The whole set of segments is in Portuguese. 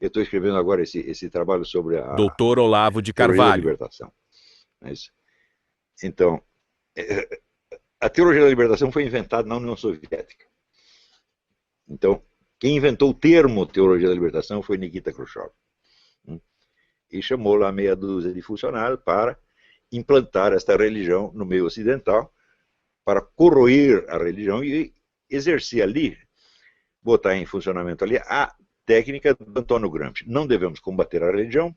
Eu estou escrevendo agora esse trabalho sobre a Doutor Olavo de teoria da Carvalho. libertação. Não é isso? Então, a teologia da libertação foi inventada na União Soviética. Então, quem inventou o termo teologia da libertação foi Nikita Khrushchev. E chamou lá meia dúzia de funcionários para implantar esta religião no meio ocidental, para corroer a religião e exercer ali, botar em funcionamento ali a técnica do Antônio Gramsci. Não devemos combater a religião,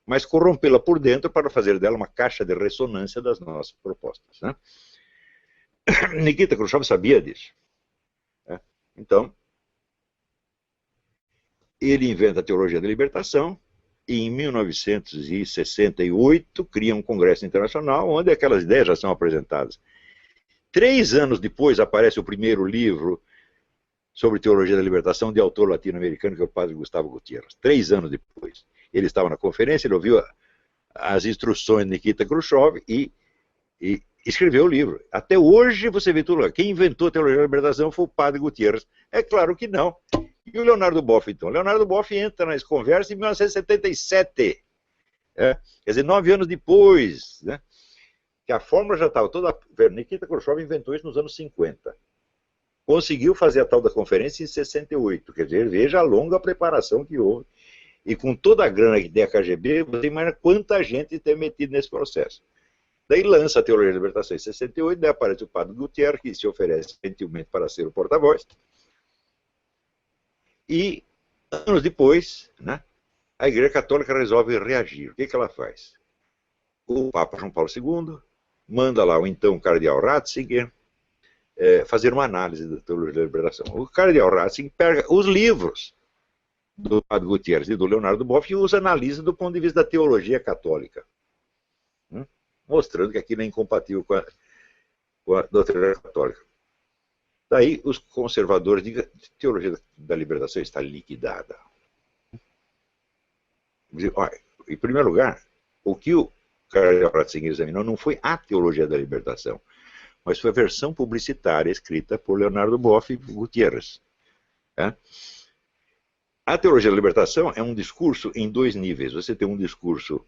mas corrompê-la por dentro para fazer dela uma caixa de ressonância das nossas propostas. Né? Nikita Khrushchev sabia disso. Né? Então, ele inventa a teologia da libertação e em 1968 cria um congresso internacional onde aquelas ideias já são apresentadas. 3 anos depois aparece o primeiro livro sobre teologia da libertação de autor latino-americano, que é o padre Gustavo Gutiérrez. 3 anos depois. Ele estava na conferência, ele ouviu as instruções de Nikita Khrushchev e escreveu o livro. Até hoje você vê tudo lá. Quem inventou a teologia da libertação foi o padre Gutiérrez. É claro que não. E o Leonardo Boff, então? Leonardo Boff entra nessa conversa em 1977. Quer dizer, 9 anos depois. Né? Que a fórmula já estava toda... Nikita Khrushchev inventou isso nos anos 50. Conseguiu fazer a tal da conferência em 68. Quer dizer, veja a longa preparação que houve. E com toda a grana que tem a KGB, você imagina quanta gente tem metido nesse processo. Daí lança a teologia da libertação em 68, daí aparece o padre Gutierrez, que se oferece gentilmente para ser o porta-voz. E, anos depois, né, a Igreja Católica resolve reagir. O que ela faz? O Papa João Paulo II manda lá o então cardeal Ratzinger fazer uma análise da teologia da libertação. O cardeal Ratzinger pega os livros do padre Gutierrez e do Leonardo Boff e os analisa do ponto de vista da teologia católica. Mostrando que aquilo é incompatível com a doutrina católica. Daí os conservadores dizem que a teologia da libertação está liquidada. Olha, em primeiro lugar, o que o cardeal Ratzinger examinou não foi a teologia da libertação, mas foi a versão publicitária escrita por Leonardo Boff e Gutierrez. A teologia da libertação é um discurso em 2 níveis. Você tem um discurso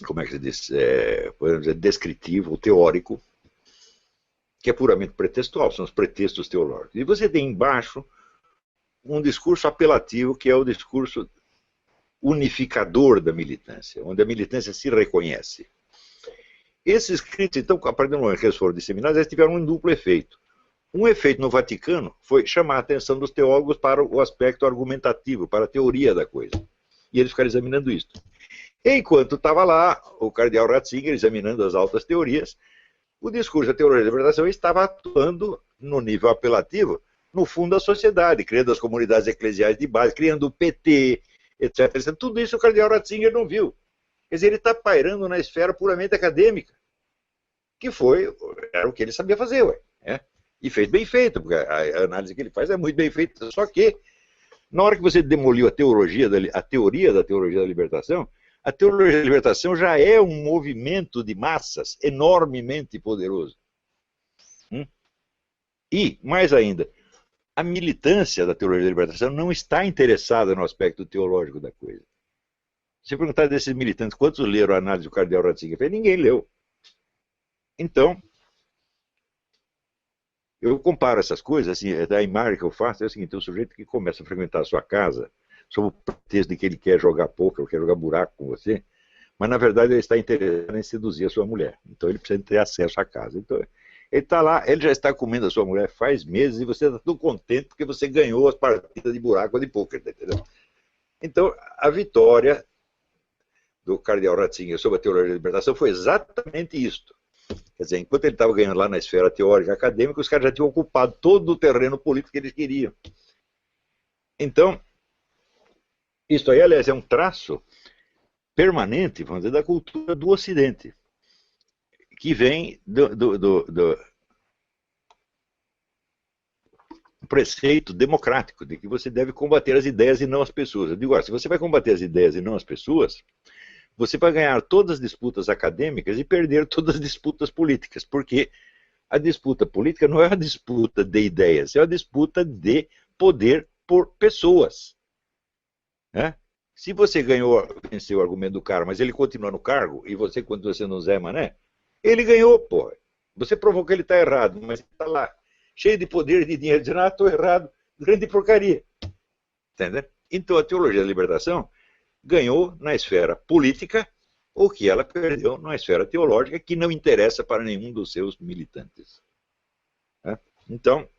como é que se diz, podemos dizer, descritivo, teórico, que é puramente pretextual, são os pretextos teológicos. E você tem embaixo um discurso apelativo, que é o discurso unificador da militância, onde a militância se reconhece. Esses escritos, então, a partir do momento que eles foram disseminados, eles tiveram um duplo efeito. Um efeito no Vaticano foi chamar a atenção dos teólogos para o aspecto argumentativo, para a teoria da coisa. E eles ficaram examinando isso. Enquanto estava lá o cardeal Ratzinger examinando as altas teorias, o discurso da teologia da libertação estava atuando no nível apelativo no fundo da sociedade, criando as comunidades eclesiais de base, criando o PT, etc. Tudo isso o cardeal Ratzinger não viu. Quer dizer, ele está pairando na esfera puramente acadêmica, que era o que ele sabia fazer, e fez bem feito, porque a análise que ele faz é muito bem feita, só que na hora que você demoliu a teoria da teologia da libertação, a teologia da libertação já é um movimento de massas enormemente poderoso. E, mais ainda, a militância da teologia da libertação não está interessada no aspecto teológico da coisa. Se perguntar desses militantes, quantos leram a análise do cardeal Ratzinger? Ninguém leu. Então, eu comparo essas coisas, assim, a imagem que eu faço é o seguinte: o sujeito que começa a frequentar a sua casa, sob o pretexto de que ele quer jogar poker, ou quer jogar buraco com você, mas na verdade ele está interessado em seduzir a sua mulher. Então ele precisa ter acesso à casa. Então ele está lá, ele já está comendo a sua mulher faz meses e você está tudo contente porque você ganhou as partidas de buraco ou de poker, entendeu? Então a vitória do cardeal Ratzinger sobre a teologia da libertação foi exatamente isto. Quer dizer, enquanto ele estava ganhando lá na esfera teórica acadêmica, os caras já tinham ocupado todo o terreno político que eles queriam. Então, isso aí, aliás, é um traço permanente, vamos dizer, da cultura do Ocidente, que vem do preceito democrático, de que você deve combater as ideias e não as pessoas. Eu digo, se você vai combater as ideias e não as pessoas, você vai ganhar todas as disputas acadêmicas e perder todas as disputas políticas, porque a disputa política não é uma disputa de ideias, é uma disputa de poder por pessoas. Né? Se você venceu o argumento do cara, mas ele continua no cargo, e você continua sendo um Zé Mané, ele ganhou, pô. Você provou que ele está errado, mas ele está lá, cheio de poder e de dinheiro, dizendo, estou errado, grande porcaria. Entendeu? Então a teologia da libertação ganhou na esfera política o que ela perdeu na esfera teológica, que não interessa para nenhum dos seus militantes. Né? Então,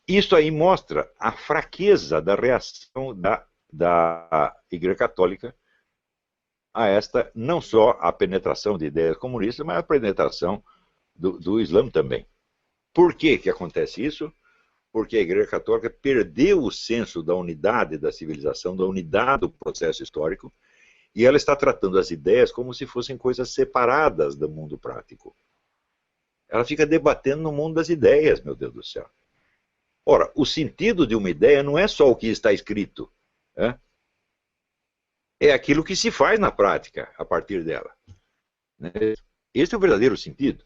isso aí mostra a fraqueza da reação da Igreja Católica a esta, não só a penetração de ideias comunistas, mas a penetração do Islã também. Por que que acontece isso? Porque a Igreja Católica perdeu o senso da unidade da civilização, da unidade do processo histórico, e ela está tratando as ideias como se fossem coisas separadas do mundo prático. Ela fica debatendo no mundo das ideias, meu Deus do céu. Ora, o sentido de uma ideia não é só o que está escrito, né? É aquilo que se faz na prática a partir dela. Né? Esse é o verdadeiro sentido.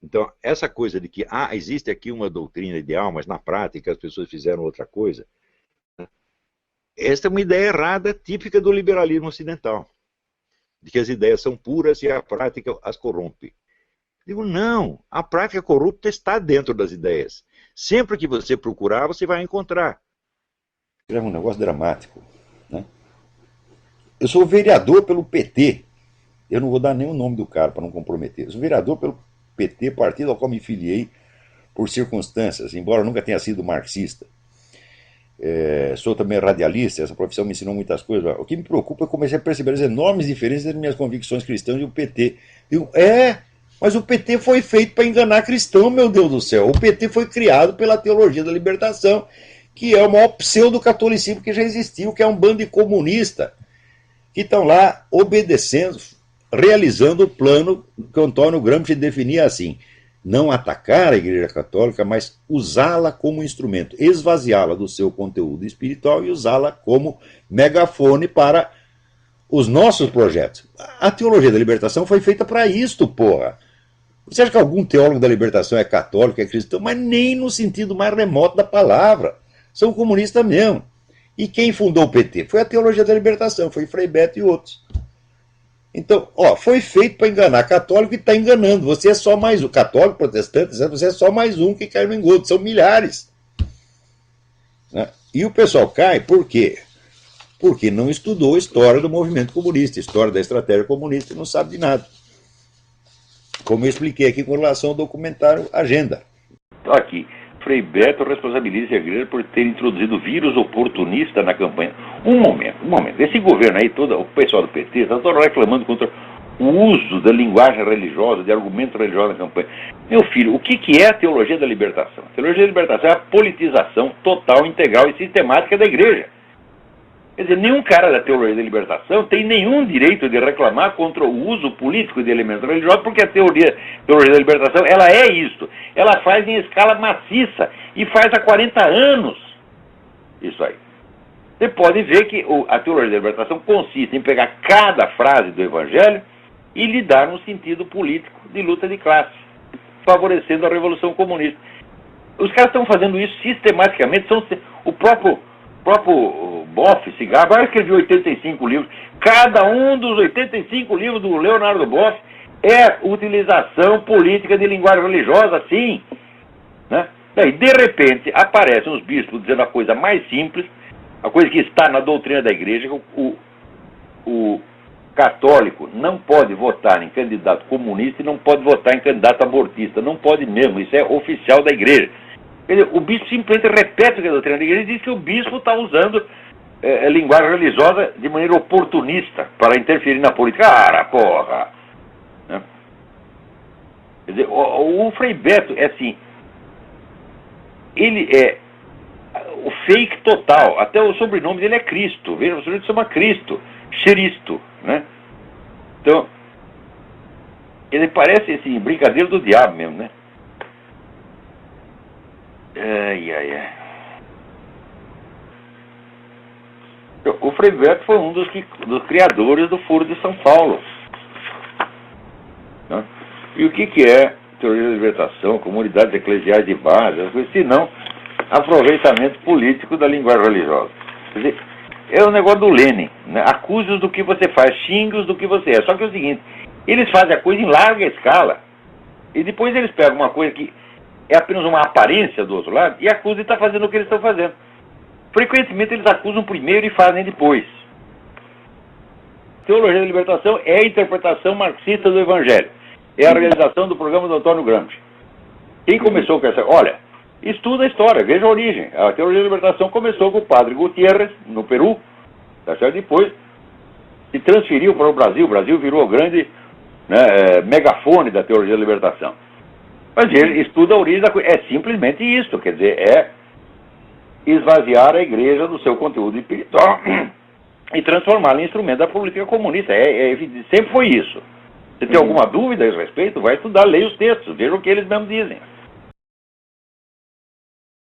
Então, essa coisa de que existe aqui uma doutrina ideal, mas na prática as pessoas fizeram outra coisa, né? Esta é uma ideia errada, típica do liberalismo ocidental, de que as ideias são puras e a prática as corrompe. Digo, não, a prática corrupta está dentro das ideias. Sempre que você procurar, você vai encontrar. É um negócio dramático, né? Eu sou vereador pelo PT. Eu não vou dar nem o nome do cara para não comprometer. Eu sou vereador pelo PT, partido ao qual me filiei por circunstâncias, embora eu nunca tenha sido marxista. Sou também radialista, essa profissão me ensinou muitas coisas. O que me preocupa é que eu comecei a perceber as enormes diferenças entre minhas convicções cristãs e o PT. Digo, mas o PT foi feito para enganar cristão, meu Deus do céu. O PT foi criado pela teologia da libertação, que é o maior pseudo-catolicismo que já existiu, que é um bando de comunista, que estão lá obedecendo, realizando o plano que o Antônio Gramsci definia assim: não atacar a Igreja Católica, mas usá-la como instrumento, esvaziá-la do seu conteúdo espiritual e usá-la como megafone para os nossos projetos. A teologia da libertação foi feita para isto, porra. Você acha que algum teólogo da libertação é católico, é cristão? Mas nem no sentido mais remoto da palavra. São comunistas mesmo. E quem fundou o PT? Foi a teologia da libertação, foi Frei Beto e outros. Então, foi feito para enganar católico e está enganando. Você é só mais um. Católico, protestante, você é só mais um que cai no engodo. São milhares. Né? E o pessoal cai por quê? Porque não estudou a história do movimento comunista, a história da estratégia comunista, e não sabe de nada. Como eu expliquei aqui com relação ao documentário Agenda. Aqui, Frei Beto responsabiliza a igreja por ter introduzido vírus oportunista na campanha. Um momento. Esse governo aí, o pessoal do PT, está todo reclamando contra o uso da linguagem religiosa, de argumento religioso na campanha. Meu filho, o que é a teologia da libertação? A teologia da libertação é a politização total, integral e sistemática da igreja. Quer dizer, nenhum cara da teologia da libertação tem nenhum direito de reclamar contra o uso político de elementos religiosos, porque a teologia da libertação, ela é isso. Ela faz em escala maciça e faz há 40 anos isso aí. Você pode ver que a teologia da libertação consiste em pegar cada frase do Evangelho e lhe dar um sentido político de luta de classe, favorecendo a Revolução Comunista. Os caras estão fazendo isso sistematicamente, o próprio Boff, Cigarro, agora escreveu 85 livros. Cada um dos 85 livros do Leonardo Boff é utilização política de linguagem religiosa, sim. Né? Daí, de repente, aparecem os bispos dizendo a coisa mais simples, a coisa que está na doutrina da igreja, que o católico não pode votar em candidato comunista e não pode votar em candidato abortista. Não pode mesmo, isso é oficial da igreja. Quer dizer, o bispo simplesmente repete o que a doutrina da igreja e diz que o bispo está usando linguagem religiosa de maneira oportunista para interferir na política. Cara, porra! Né? Quer dizer, o Frei Beto é assim, ele é o fake total, até o sobrenome dele é Cristo, veja, o sobrenome se chama Cristo, Xeristo, né? Então, ele parece assim, brincadeira do diabo mesmo, né? Ai. O Frei Beto foi um dos criadores do Foro de São Paulo. Né? E o que é teologia da libertação, comunidades eclesiais de base, senão aproveitamento político da linguagem religiosa. Quer dizer, é o negócio do Lenin, né? Acuse-os do que você faz, xingue-os do que você é. Só que é o seguinte, eles fazem a coisa em larga escala, e depois eles pegam uma coisa que é apenas uma aparência do outro lado, e acusam de estar fazendo o que eles estão fazendo. Frequentemente eles acusam primeiro e fazem depois. Teologia da libertação é a interpretação marxista do Evangelho. É a realização do programa do Antônio Gramsci. Quem começou com essa... Olha, estuda a história, veja a origem. A teologia da libertação começou com o padre Gutiérrez, no Peru, tá certo? Depois se transferiu para o Brasil. O Brasil virou o grande, né, megafone da teologia da libertação. Mas ele estuda a origem da coisa. É simplesmente isso, quer dizer, é esvaziar a igreja do seu conteúdo espiritual e transformá-la em instrumento da política comunista. Sempre foi isso. Se tem alguma dúvida a esse respeito, vai estudar, leia os textos, veja o que eles mesmos dizem.